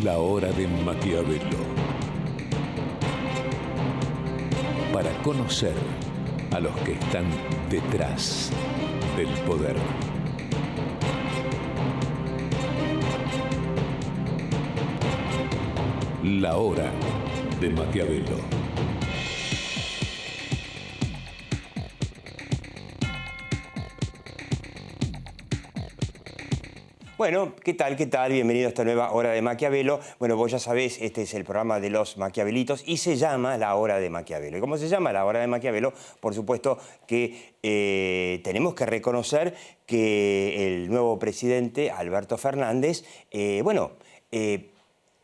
La hora de Maquiavelo. Para conocer a los que están detrás del poder. La hora de Maquiavelo. Bueno, ¿qué tal? ¿Qué tal? Bienvenido a esta nueva Hora de Maquiavelo. Bueno, vos ya sabés, este es el programa de los Maquiavelitos y se llama La Hora de Maquiavelo. ¿Y cómo se llama La Hora de Maquiavelo? Por supuesto que tenemos que reconocer que el nuevo presidente, Alberto Fernández,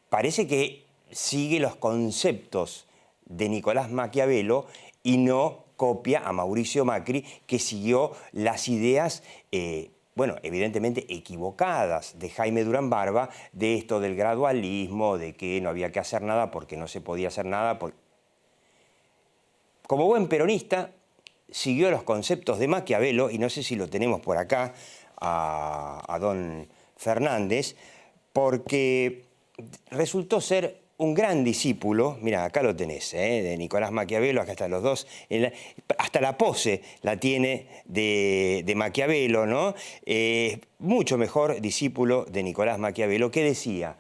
parece que sigue los conceptos de Nicolás Maquiavelo y no copia a Mauricio Macri, que siguió las ideas evidentemente equivocadas de Jaime Durán Barba, de esto del gradualismo, de que no había que hacer nada porque no se podía hacer nada. Como buen peronista, siguió los conceptos de Maquiavelo, y no sé si lo tenemos por acá, a don Fernández, porque resultó ser un gran discípulo, mira, acá lo tenés, de Nicolás Maquiavelo, acá están los dos, hasta la pose la tiene de Maquiavelo, ¿no? Mucho mejor discípulo de Nicolás Maquiavelo, que decía,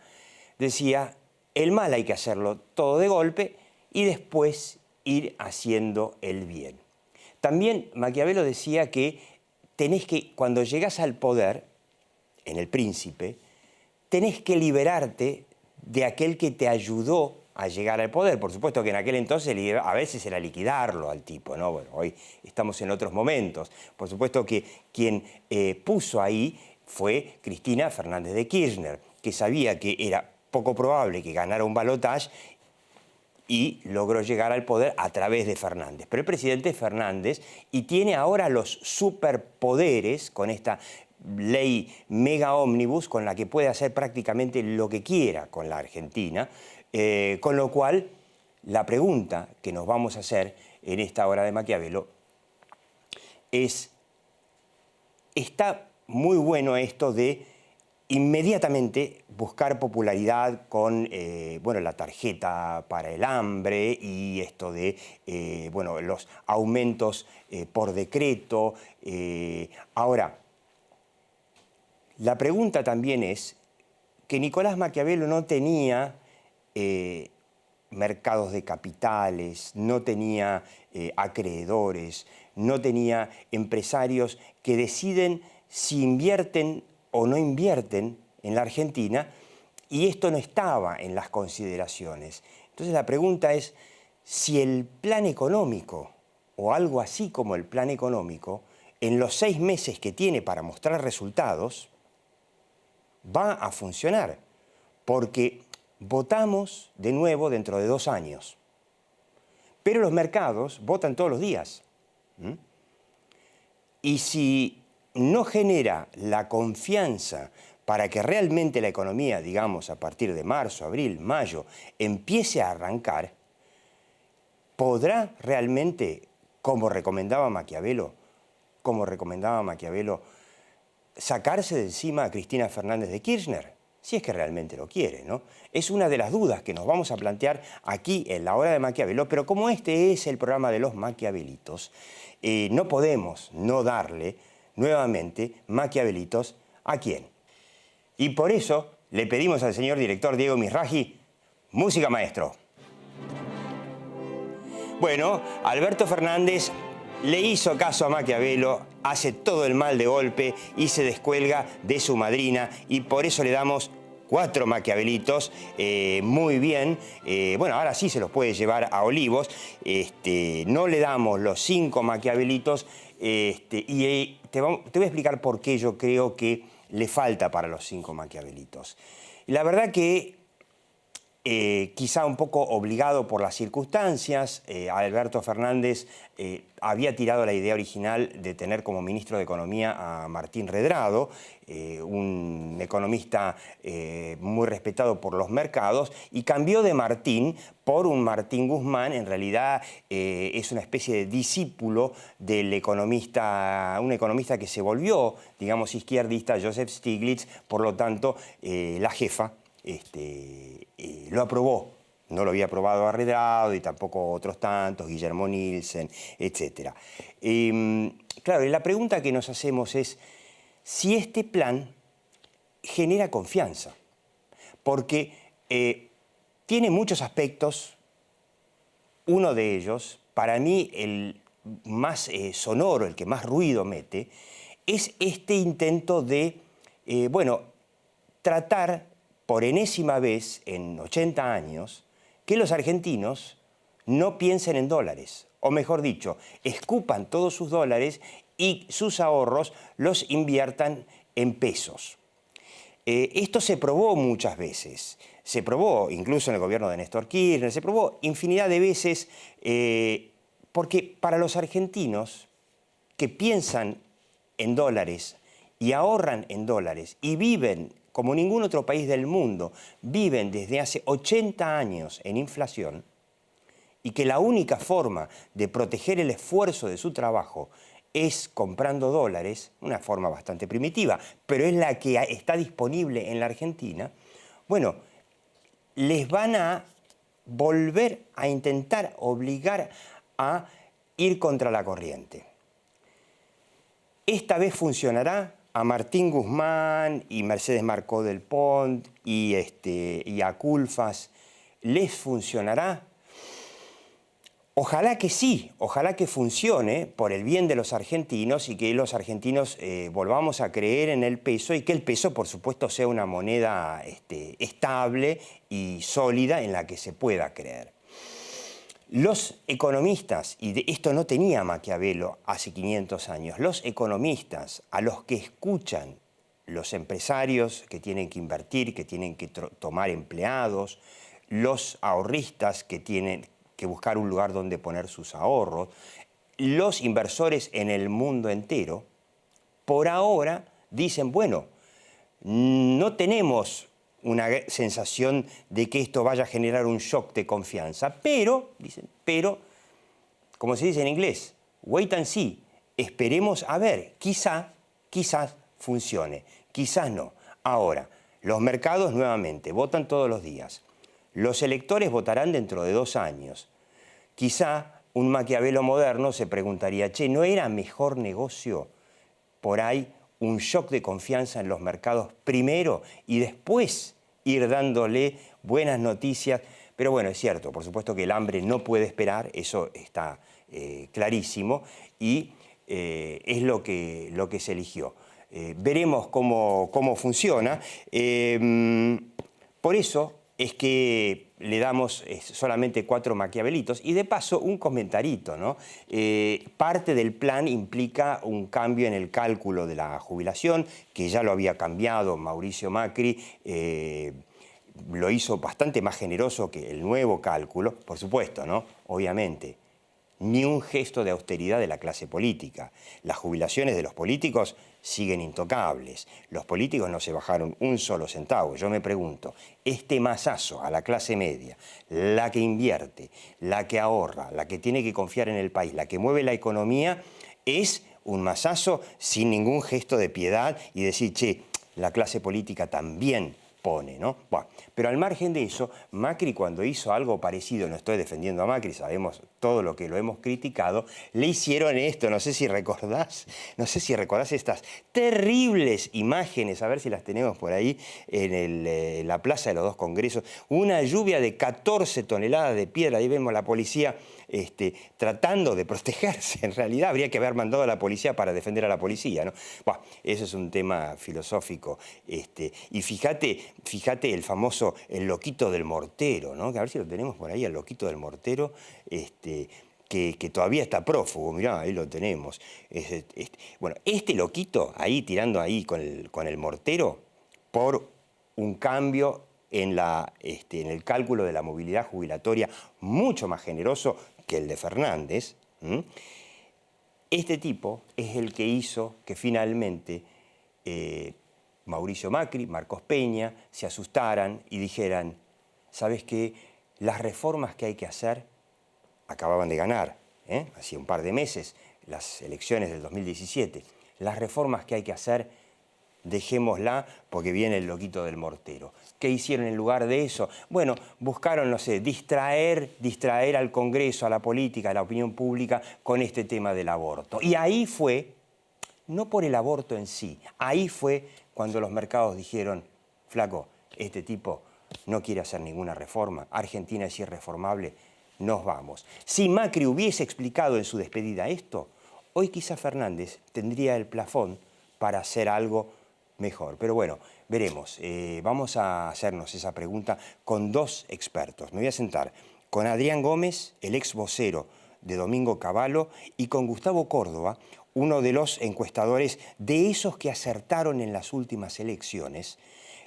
el mal hay que hacerlo todo de golpe y después ir haciendo el bien. También Maquiavelo decía que cuando llegás al poder, en El Príncipe, tenés que liberarte de aquel que te ayudó a llegar al poder. Por supuesto que en aquel entonces a veces era liquidarlo al tipo, ¿no? Bueno, hoy estamos en otros momentos. Por supuesto que quien puso ahí fue Cristina Fernández de Kirchner, que sabía que era poco probable que ganara un balotaje y logró llegar al poder a través de Fernández. Pero el presidente es Fernández y tiene ahora los superpoderes con esta ley mega ómnibus con la que puede hacer prácticamente lo que quiera con la Argentina, con lo cual la pregunta que nos vamos a hacer en esta hora de Maquiavelo es, ¿está muy bueno esto de inmediatamente buscar popularidad con la tarjeta para el hambre y esto de los aumentos por decreto? Ahora, la pregunta también es que Nicolás Maquiavelo no tenía mercados de capitales, no tenía acreedores, no tenía empresarios que deciden si invierten o no invierten en la Argentina, y esto no estaba en las consideraciones. Entonces la pregunta es si el plan económico, o algo así como el plan económico, en los 6 meses que tiene para mostrar resultados, va a funcionar, porque votamos de nuevo dentro de 2 años. Pero los mercados votan todos los días. Y si no genera la confianza para que realmente la economía, digamos, a partir de marzo, abril, mayo, empiece a arrancar, ¿podrá realmente, como recomendaba Maquiavelo, sacarse de encima a Cristina Fernández de Kirchner? Si es que realmente lo quiere, ¿no? Es una de las dudas que nos vamos a plantear aquí en La Hora de Maquiavelo, pero como este es el programa de los Maquiavelitos, no podemos no darle nuevamente Maquiavelitos a quién. Y por eso le pedimos al señor director Diego Misraji, música, maestro. Bueno, Alberto Fernández le hizo caso a Maquiavelo, hace todo el mal de golpe y se descuelga de su madrina, y por eso le damos 4 Maquiavelitos, muy bien. Ahora sí se los puede llevar a Olivos. No le damos los 5 Maquiavelitos, y te voy a explicar por qué yo creo que le falta para los 5 Maquiavelitos. La verdad que quizá un poco obligado por las circunstancias, Alberto Fernández había tirado la idea original de tener como ministro de Economía a Martín Redrado, un economista muy respetado por los mercados, y cambió de Martín por un Martín Guzmán. En realidad es una especie de discípulo del economista, un economista que se volvió, digamos, izquierdista, Joseph Stiglitz, por lo tanto, la jefa lo aprobó. No lo había aprobado Arredrado y tampoco otros tantos, Guillermo Nielsen, etc. Claro, y la pregunta que nos hacemos es si este plan genera confianza, porque tiene muchos aspectos. Uno de ellos, para mí el más sonoro, el que más ruido mete, es este intento de, tratar por enésima vez en 80 años que los argentinos no piensen en dólares, o mejor dicho, escupan todos sus dólares y sus ahorros los inviertan en pesos. Esto se probó muchas veces, se probó incluso en el gobierno de Néstor Kirchner, se probó infinidad de veces, porque para los argentinos que piensan en dólares y ahorran en dólares y viven como ningún otro país del mundo, viven desde hace 80 años en inflación, y que la única forma de proteger el esfuerzo de su trabajo es comprando dólares, una forma bastante primitiva, pero es la que está disponible en la Argentina, bueno, les van a volver a intentar obligar a ir contra la corriente. Esta vez funcionará. A Martín Guzmán y Mercedes Marcó del Pont y a Culfas, ¿les funcionará? Ojalá que sí, ojalá que funcione por el bien de los argentinos y que los argentinos volvamos a creer en el peso y que el peso, por supuesto, sea una moneda estable y sólida en la que se pueda creer. Los economistas, y esto no tenía Maquiavelo hace 500 años, los economistas a los que escuchan los empresarios que tienen que invertir, que tienen que tomar empleados, los ahorristas que tienen que buscar un lugar donde poner sus ahorros, los inversores en el mundo entero, por ahora dicen, bueno, no tenemos una sensación de que esto vaya a generar un shock de confianza, pero, como se dice en inglés, wait and see, esperemos a ver, quizás funcione, quizás no. Ahora, los mercados nuevamente votan todos los días, los electores votarán dentro de 2 años, quizá un Maquiavelo moderno se preguntaría, che, ¿no era mejor negocio por ahí un shock de confianza en los mercados primero y después ir dándole buenas noticias? Pero bueno, es cierto, por supuesto que el hambre no puede esperar, eso está clarísimo, y es lo que se eligió. Veremos cómo funciona. Por eso es que le damos solamente 4 maquiavelitos. Y de paso, un comentarito, ¿no? Parte del plan implica un cambio en el cálculo de la jubilación, que ya lo había cambiado Mauricio Macri, lo hizo bastante más generoso que el nuevo cálculo, por supuesto, ¿no? Obviamente. Ni un gesto de austeridad de la clase política. Las jubilaciones de los políticos siguen intocables. Los políticos no se bajaron un solo centavo. Yo me pregunto, este masazo a la clase media, la que invierte, la que ahorra, la que tiene que confiar en el país, la que mueve la economía, es un masazo sin ningún gesto de piedad y decir, che, la clase política también pone, ¿no? Bueno, pero al margen de eso, Macri cuando hizo algo parecido, no estoy defendiendo a Macri, sabemos todo lo que lo hemos criticado, le hicieron esto, no sé si recordás estas terribles imágenes, a ver si las tenemos por ahí en la Plaza de los Dos Congresos, una lluvia de 14 toneladas de piedra, ahí vemos la policía tratando de protegerse. En realidad habría que haber mandado a la policía para defender a la policía, ¿no? Bueno, eso es un tema filosófico. Y fíjate el famoso, el loquito del mortero, ¿no? Que a ver si lo tenemos por ahí, el loquito del mortero, que todavía está prófugo, mirá, ahí lo tenemos. Bueno, este loquito ahí tirando ahí con el mortero por un cambio en el cálculo de la movilidad jubilatoria mucho más generoso que el de Fernández. Este tipo es el que hizo que finalmente Mauricio Macri, Marcos Peña, se asustaran y dijeran, ¿sabes qué? Las reformas que hay que hacer, acababan de ganar, hacía un par de meses, las elecciones del 2017, las reformas que hay que hacer dejémosla porque viene el loquito del mortero. ¿Qué hicieron en lugar de eso? Bueno, buscaron, no sé, distraer al Congreso, a la política, a la opinión pública con este tema del aborto. Y ahí fue, no por el aborto en sí, ahí fue cuando los mercados dijeron, flaco, este tipo no quiere hacer ninguna reforma, Argentina es irreformable, nos vamos. Si Macri hubiese explicado en su despedida esto, hoy quizá Fernández tendría el plafón para hacer algo mejor. Pero bueno, veremos. Vamos a hacernos esa pregunta con dos expertos. Me voy a sentar con Adrián Gómez, el ex vocero de Domingo Cavallo, y con Gustavo Córdoba, uno de los encuestadores de esos que acertaron en las últimas elecciones.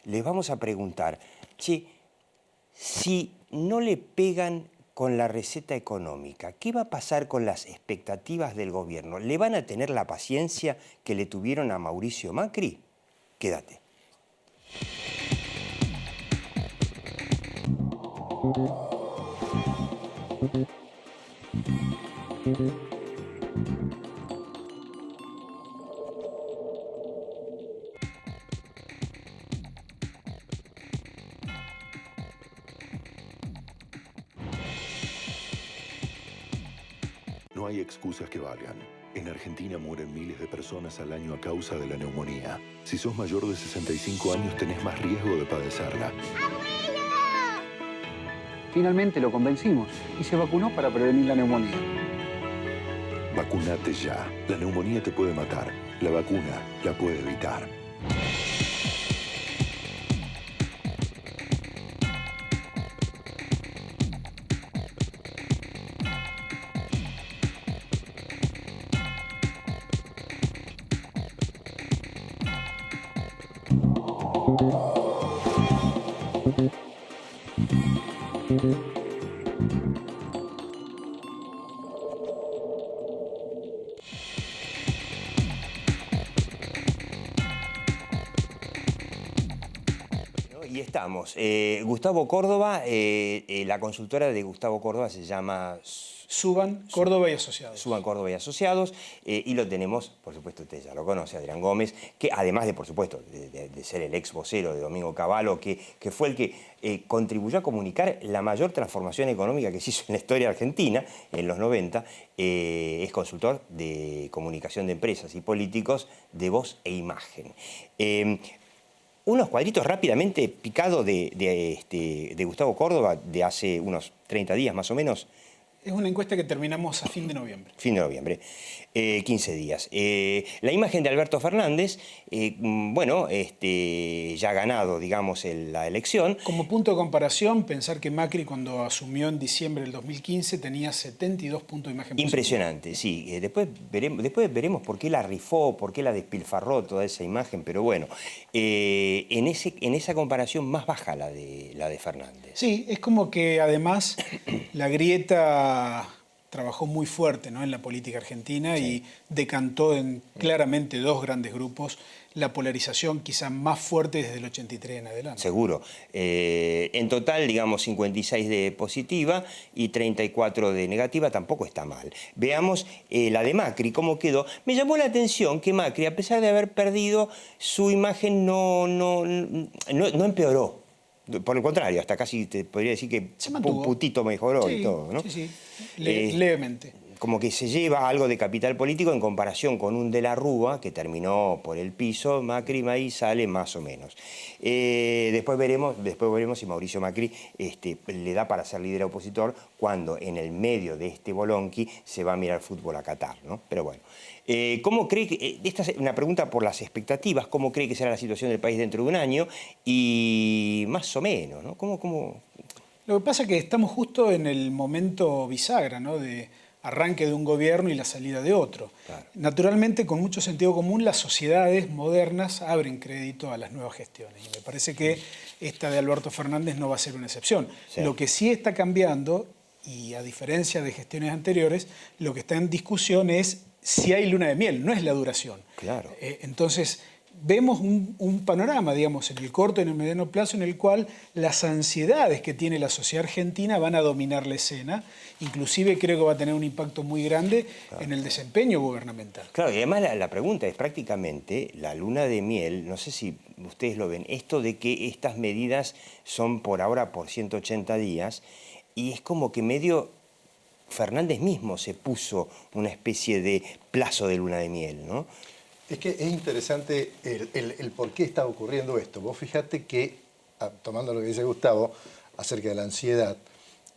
Les vamos a preguntar, che, si no le pegan con la receta económica, ¿qué va a pasar con las expectativas del gobierno? ¿Le van a tener la paciencia que le tuvieron a Mauricio Macri? Quédate. No hay excusas que valgan. En Argentina mueren miles de personas al año a causa de la neumonía. Si sos mayor de 65 años, tenés más riesgo de padecerla. Finalmente lo convencimos y se vacunó para prevenir la neumonía. Vacunate ya. La neumonía te puede matar. La vacuna la puede evitar. Y estamos. Gustavo Córdoba, la consultora de Gustavo Córdoba se llama Suban, Córdoba y Asociados. Suban, Córdoba y Asociados. Y lo tenemos, por supuesto, usted ya lo conoce, Adrián Gómez, que además de, por supuesto, de ser el ex vocero de Domingo Cavallo, que fue el que contribuyó a comunicar la mayor transformación económica que se hizo en la historia argentina, en los 90, es consultor de comunicación de empresas y políticos de voz e imagen. Unos cuadritos rápidamente picados de Gustavo Córdoba de hace unos 30 días más o menos. Es una encuesta que terminamos a fin de noviembre. Fin de noviembre, 15 días. La imagen de Alberto Fernández, bueno, ya ha ganado, digamos, la elección. Como punto de comparación, pensar que Macri cuando asumió en diciembre del 2015 tenía 72 puntos de imagen positiva. Impresionante, sí. Después veremos por qué la rifó, por qué la despilfarró toda esa imagen, pero bueno, en esa comparación más baja la de Fernández. Sí, es como que además la grieta trabajó muy fuerte, ¿no?, en la política argentina, sí, y decantó en claramente dos grandes grupos la polarización quizá más fuerte desde el 83 en adelante. Seguro. En total, digamos, 56 de positiva y 34 de negativa, tampoco está mal. Veamos la de Macri, cómo quedó. Me llamó la atención que Macri, a pesar de haber perdido, su imagen no empeoró. Por el contrario, hasta casi te podría decir que un putito mejoró, sí, y todo, ¿no? Sí, sí, levemente. Como que se lleva algo de capital político en comparación con un de la Rúa, que terminó por el piso. Macri ahí sale más o menos. Después veremos si Mauricio Macri le da para ser líder opositor cuando en el medio de este bolonqui se va a mirar fútbol a Qatar, ¿no? Pero bueno. ¿Cómo cree que, esta es una pregunta por las expectativas, cómo cree que será la situación del país dentro de un año? Y más o menos, ¿no? ¿Cómo? Lo que pasa es que estamos justo en el momento bisagra, ¿no?, de arranque de un gobierno y la salida de otro. Claro. Naturalmente, con mucho sentido común, las sociedades modernas abren crédito a las nuevas gestiones. Y me parece que esta de Alberto Fernández no va a ser una excepción. Sí. Lo que sí está cambiando, y a diferencia de gestiones anteriores, lo que está en discusión es si hay luna de miel, no es la duración. Claro. Entonces, vemos un panorama, digamos, en el corto y en el mediano plazo en el cual las ansiedades que tiene la sociedad argentina van a dominar la escena. Inclusive creo que va a tener un impacto muy grande en el desempeño gubernamental. Claro, y además la pregunta es prácticamente la luna de miel, no sé si ustedes lo ven, esto de que estas medidas son por ahora por 180 días, y es como que medio Fernández mismo se puso una especie de plazo de luna de miel, ¿no? Es que es interesante el por qué está ocurriendo esto. Vos fíjate que, tomando lo que dice Gustavo acerca de la ansiedad,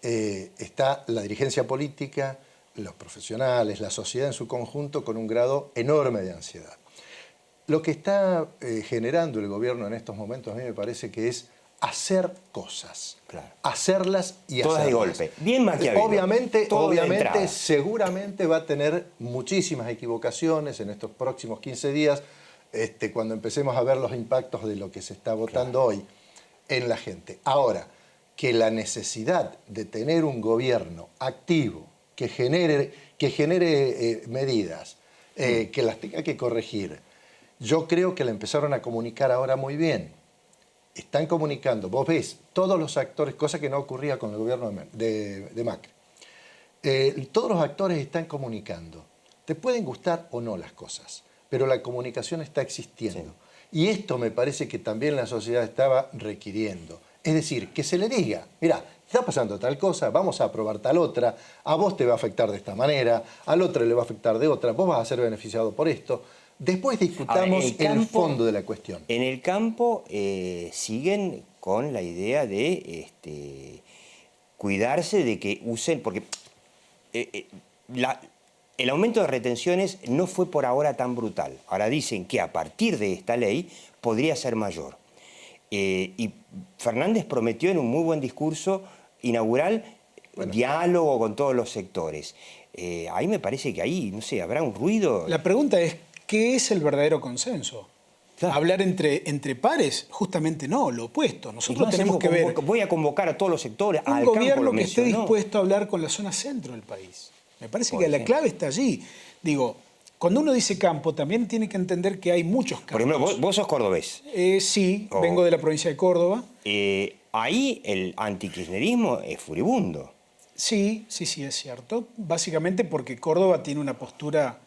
está la dirigencia política, los profesionales, la sociedad en su conjunto con un grado enorme de ansiedad. Lo que está generando el gobierno en estos momentos a mí me parece que es hacer cosas, claro, hacerlas y todas hacerlas. de golpe. Bien Maquiavelo. Obviamente, seguramente va a tener muchísimas equivocaciones en estos próximos 15 días, cuando empecemos a ver los impactos de lo que se está votando hoy en la gente. Ahora, que la necesidad de tener un gobierno activo, que genere medidas, que las tenga que corregir, yo creo que la empezaron a comunicar ahora muy bien. Están comunicando, vos ves, todos los actores, cosa que no ocurría con el gobierno de Macri. Todos los actores están comunicando. Te pueden gustar o no las cosas, pero la comunicación está existiendo. Sí. Y esto me parece que también la sociedad estaba requiriendo. Es decir, que se le diga, mira, está pasando tal cosa, vamos a aprobar tal otra, a vos te va a afectar de esta manera, al otro le va a afectar de otra, vos vas a ser beneficiado por esto. Después discutamos el fondo de la cuestión. En el campo siguen con la idea de cuidarse de que usen, porque el aumento de retenciones no fue por ahora tan brutal. Ahora dicen que a partir de esta ley podría ser mayor. Y Fernández prometió en un muy buen discurso inaugural diálogo con todos los sectores. Ahí me parece que ahí, no sé, habrá un ruido. La pregunta es, ¿qué es el verdadero consenso? Claro. Hablar entre pares, justamente no, lo opuesto. Nosotros tenemos que ver... Voy a convocar a todos los sectores, un al gobierno campo, que esté dispuesto a hablar con la zona centro del país. Me parece que la clave está allí. Digo, cuando uno dice campo, también tiene que entender que hay muchos campos. Por ejemplo, vos sos cordobés. Sí, vengo de la provincia de Córdoba. Ahí el antikirchnerismo es furibundo. Sí, es cierto. Básicamente porque Córdoba tiene una postura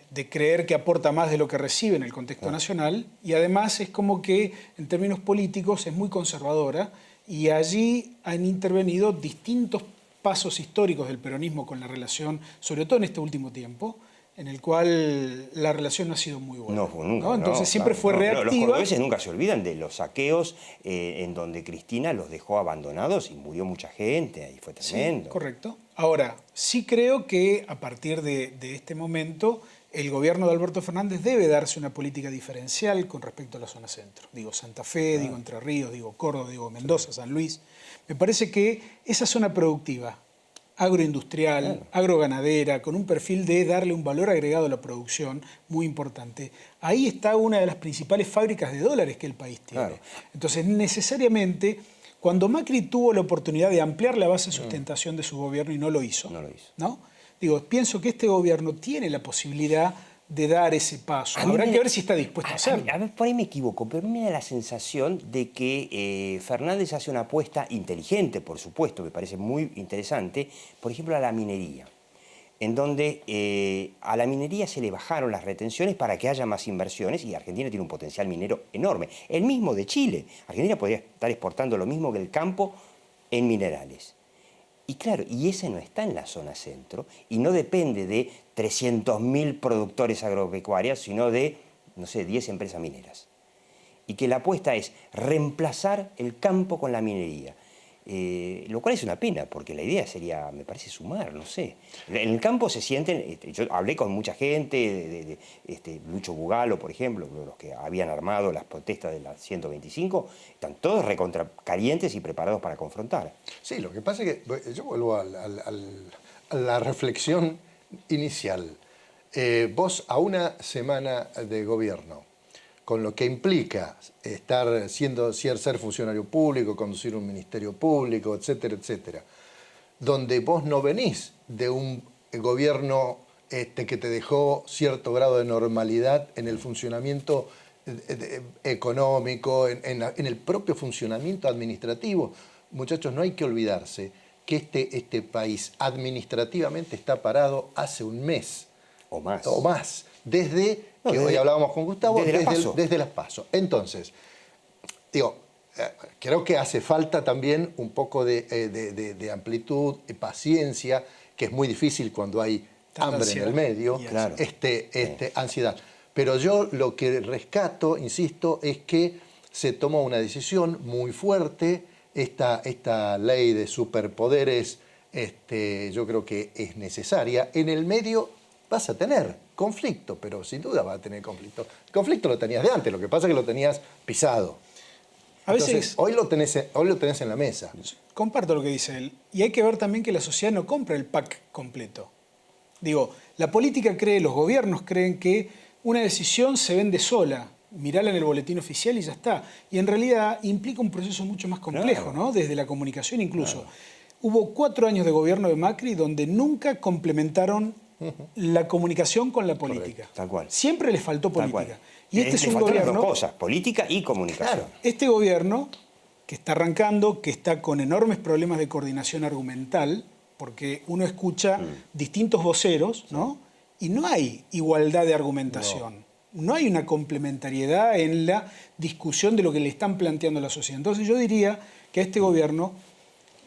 de creer que aporta más de lo que recibe en el contexto nacional, y además es como que en términos políticos es muy conservadora, y allí han intervenido distintos pasos históricos del peronismo con la relación, sobre todo en este último tiempo, en el cual la relación no ha sido muy buena. No, nunca. ¿No? Entonces siempre fue reactiva. Los cordobeses nunca se olvidan de los saqueos en donde Cristina los dejó abandonados y murió mucha gente, ahí fue tremendo. Sí, correcto. Ahora, sí creo que a partir de este momento el gobierno de Alberto Fernández debe darse una política diferencial con respecto a la zona centro. Digo Santa Fe, digo Entre Ríos, digo Córdoba, digo Mendoza, San Luis. Me parece que esa zona productiva, agroindustrial, agroganadera, con un perfil de darle un valor agregado a la producción muy importante, ahí está una de las principales fábricas de dólares que el país tiene. Claro. Entonces, necesariamente, cuando Macri tuvo la oportunidad de ampliar la base de sustentación de su gobierno y no lo hizo, ¿no? Digo, pienso que este gobierno tiene la posibilidad de dar ese paso. Habrá que ver si está dispuesto a hacerlo. A ver, por ahí me equivoco, pero me da la sensación de que Fernández hace una apuesta inteligente, por supuesto, me parece muy interesante, por ejemplo, a la minería, en donde a la minería se le bajaron las retenciones para que haya más inversiones, y Argentina tiene un potencial minero enorme, el mismo de Chile. Argentina podría estar exportando lo mismo que el campo en minerales. Y claro, y ese no está en la zona centro y no depende de 300.000 productores agropecuarios, sino de, no sé, 10 empresas mineras. Y que la apuesta es reemplazar el campo con la minería. Lo cual es una pena, porque la idea sería, me parece, sumar, no sé. En el campo se sienten, yo hablé con mucha gente, Lucho Bugalo, por ejemplo, los que habían armado las protestas de la 125, están todos recontracalientes y preparados para confrontar. Sí, lo que pasa es que, yo vuelvo a la reflexión inicial. Vos a una semana de gobierno, con lo que implica ser funcionario público, conducir un ministerio público, etcétera, etcétera, donde vos no venís de un gobierno que te dejó cierto grado de normalidad en el funcionamiento económico, en el propio funcionamiento administrativo. Muchachos, no hay que olvidarse que este país administrativamente está parado hace un mes. O más. O más. Desde que hoy hablábamos con Gustavo, desde las PASO. Entonces, digo, creo que hace falta también un poco de amplitud, paciencia, que es muy difícil cuando hay hambre en el medio, claro. Ansiedad. Pero yo lo que rescato, insisto, es que se tomó una decisión muy fuerte. Esta ley de superpoderes, yo creo que es necesaria. En el medio vas a tener conflicto, pero sin duda vas a tener conflicto. El conflicto lo tenías de antes, lo que pasa es que lo tenías pisado. A veces, hoy lo tenés en la mesa. Comparto lo que dice él. Y hay que ver también que la sociedad no compra el pack completo. Digo, la política cree, los gobiernos creen que una decisión se vende sola. Mirala en el boletín oficial y ya está. Y en realidad implica un proceso mucho más complejo, ¿no? Desde la comunicación incluso. Hubo 4 años de gobierno de Macri donde nunca complementaron la comunicación con la política. Correcto, tal cual. Siempre les faltó política. Y este es un faltaron gobierno... dos cosas, política y comunicación. Claro, este gobierno que está arrancando, que está con enormes problemas de coordinación argumental, porque uno escucha distintos voceros, ¿no? Y no hay igualdad de argumentación. No hay una complementariedad en la discusión de lo que le están planteando a la sociedad. Entonces yo diría que a este gobierno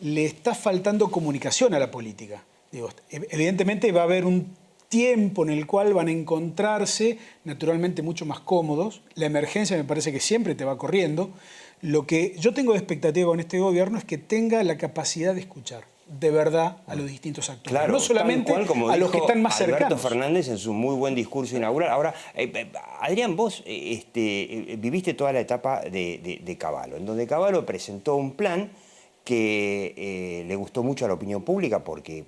le está faltando comunicación a la política. Digo, evidentemente va a haber un tiempo en el cual van a encontrarse naturalmente mucho más cómodos. La emergencia me parece que siempre te va corriendo. Lo que yo tengo de expectativa con este gobierno es que tenga la capacidad de escuchar de verdad a los distintos actores. Claro, no solamente tal cual, como a los que están más Alberto cercanos. Fernández en su muy buen discurso inaugural. Ahora, Adrián, vos viviste toda la etapa de Cavallo, en donde Cavallo presentó un plan que le gustó mucho a la opinión pública porque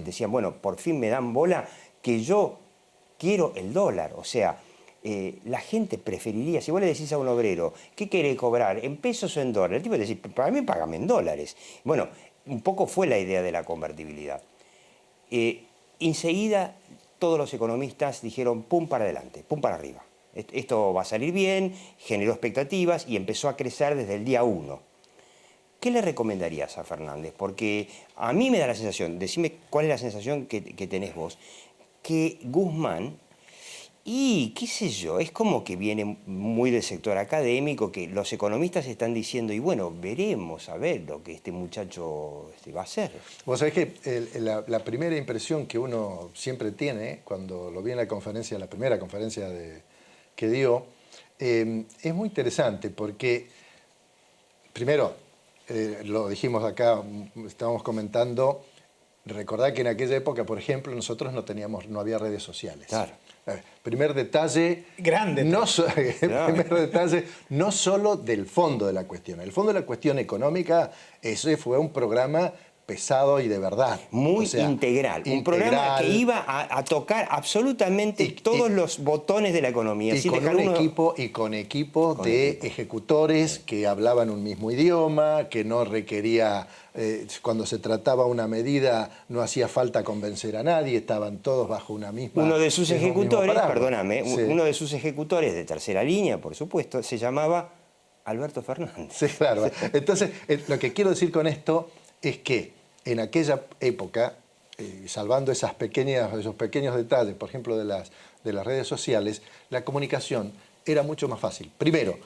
decían, bueno, por fin me dan bola que yo quiero el dólar. O sea, la gente preferiría, si vos le decís a un obrero, ¿qué quiere cobrar? ¿En pesos o en dólares? El tipo te dice, para mí págame en dólares. Bueno, un poco fue la idea de la convertibilidad. Enseguida todos los economistas dijeron pum para adelante, pum para arriba. Esto va a salir bien, generó expectativas y empezó a crecer desde el día 1. ¿Qué le recomendarías a Fernández? Porque a mí me da la sensación, decime cuál es la sensación que tenés vos, que Guzmán, y qué sé yo, es como que viene muy del sector académico, que los economistas están diciendo, y bueno, veremos a ver lo que este muchacho va a hacer. Vos sabés que la primera impresión que uno siempre tiene cuando lo vi en la primera conferencia que dio, es muy interesante porque, primero, lo dijimos acá, estábamos comentando, recordá que en aquella época, por ejemplo, nosotros no había redes sociales. Claro. Primer detalle, Grande. Primer detalle, no solo del fondo de la cuestión. El fondo de la cuestión económica, ese fue un programa pesado y de verdad. Muy integral. Un programa que iba a tocar absolutamente todos los botones de la economía. Y con equipo de ejecutores que hablaban un mismo idioma, que no requería, cuando se trataba una medida, no hacía falta convencer a nadie, estaban todos bajo una misma... Uno de sus ejecutores, perdóname, uno de sus ejecutores de tercera línea, por supuesto, se llamaba Alberto Fernández. Sí, claro. Entonces, lo que quiero decir con esto es que en aquella época, salvando esos pequeños detalles, por ejemplo, de las redes sociales, la comunicación era mucho más fácil. Primero,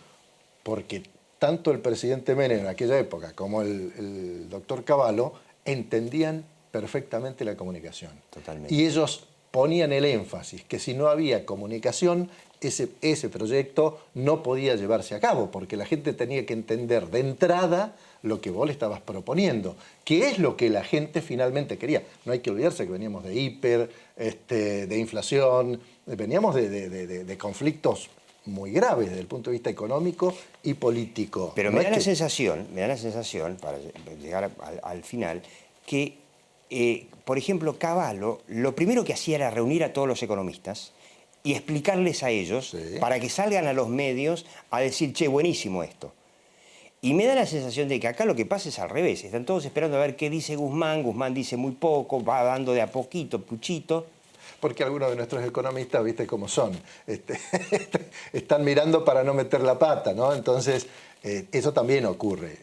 porque tanto el presidente Menem en aquella época como el doctor Cavallo entendían perfectamente la comunicación. Totalmente. Y ellos ponían el énfasis que si no había comunicación, ese proyecto no podía llevarse a cabo, porque la gente tenía que entender de entrada lo que vos le estabas proponiendo, que es lo que la gente finalmente quería. No hay que olvidarse que veníamos de de inflación, veníamos de conflictos muy graves desde el punto de vista económico y político. Pero me da la sensación, para llegar al final, que, por ejemplo, Cavallo, lo primero que hacía era reunir a todos los economistas y explicarles a ellos, para que salgan a los medios a decir, che, buenísimo esto. Y me da la sensación de que acá lo que pasa es al revés. Están todos esperando a ver qué dice Guzmán. Guzmán dice muy poco, va dando de a poquito, puchito. porque algunos de nuestros economistas, viste cómo son, están mirando para no meter la pata, ¿no? Entonces, eso también ocurre.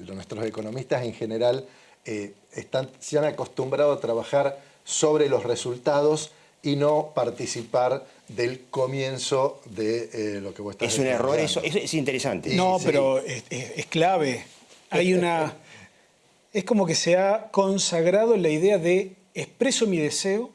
Nuestros economistas en general se han acostumbrado a trabajar sobre los resultados y no participar del comienzo de lo que vos estás Es un error eso, es interesante. No, Sí. pero es clave. Hay una... Es como que se ha consagrado la idea de expreso mi deseo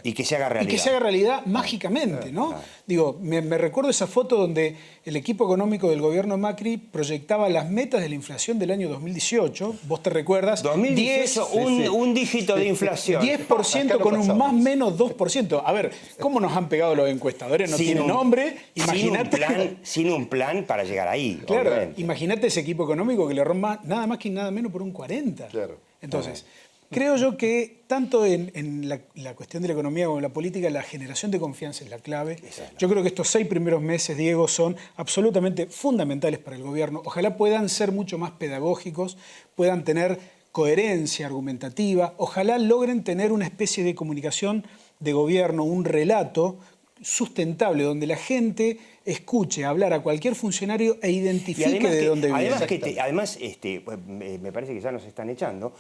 Y que se haga y realidad. que se haga realidad mágicamente, ¿no? Digo, me recuerdo esa foto donde el equipo económico del gobierno Macri proyectaba las metas de la inflación del año 2018. Vos te recuerdas. 2018, un dígito de inflación. 10% Acá no con un pasamos. más menos 2%. A ver, ¿cómo nos han pegado los encuestadores? No tiene nombre. Imagínate. Sin un plan para llegar ahí. Claro, obviamente. imagínate ese equipo económico que le rompa nada más que nada menos por un 40%. Claro. Entonces, creo yo que tanto en la cuestión de la economía como en la política, la generación de confianza es la clave. Yo creo que estos 6 primeros meses, Diego, son absolutamente fundamentales para el gobierno. Ojalá puedan ser mucho más pedagógicos, puedan tener coherencia argumentativa, ojalá logren tener una especie de comunicación de gobierno, un relato sustentable, donde la gente escuche hablar a cualquier funcionario e identifique de dónde viene. Además, me parece que ya nos están echando,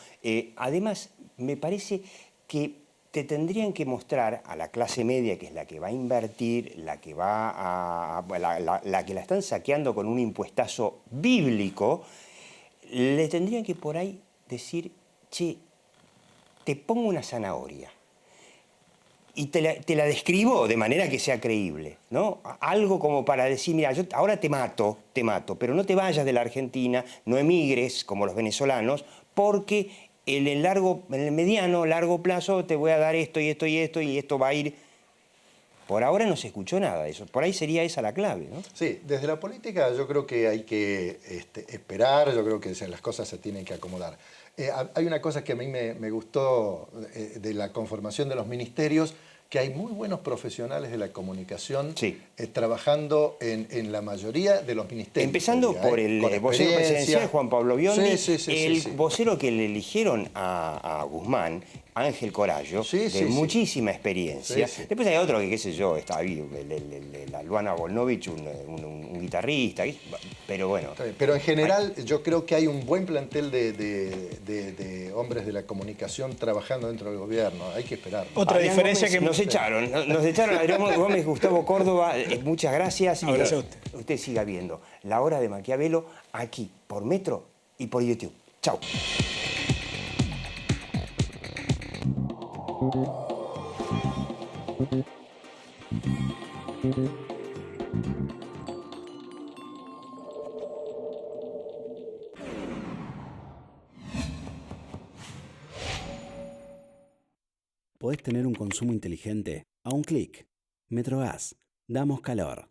además me parece que te tendrían que mostrar a la clase media, que es la que va a invertir, la que la que la están saqueando con un impuestazo bíblico, le tendrían que por ahí decir, che, te pongo una zanahoria. Y te la describo de manera que sea creíble, ¿no? Algo como para decir, mira, yo ahora te mato, pero no te vayas de la Argentina, no emigres como los venezolanos, porque en el mediano, largo plazo te voy a dar esto y esto y esto, y esto va a ir... Por ahora no se escuchó nada de eso, por ahí sería esa la clave, ¿no? Sí, desde la política yo creo que hay que esperar, yo creo que las cosas se tienen que acomodar. Hay una cosa que a mí me gustó de la conformación de los ministerios, que hay muy buenos profesionales de la comunicación trabajando en la mayoría de los ministerios. Empezando por el vocero presidencial, Juan Pablo Biondi, el vocero que le eligieron a Guzmán, Ángel Corallo, de muchísima experiencia. Después hay otro que, qué sé yo, está ahí, la Luana Volnovich, un guitarrista, pero bueno. Pero en general yo creo que hay un buen plantel de hombres de la comunicación trabajando dentro del gobierno. Hay que esperar. Otra diferencia que... Nos echaron Adrián Gómez, Gustavo Córdoba, muchas gracias. No, gracias a usted. Usted siga viendo La Hora de Maquiavelo aquí, por Metro y por YouTube. Chau. Podés tener un consumo inteligente a un clic. Metrogas. Damos calor.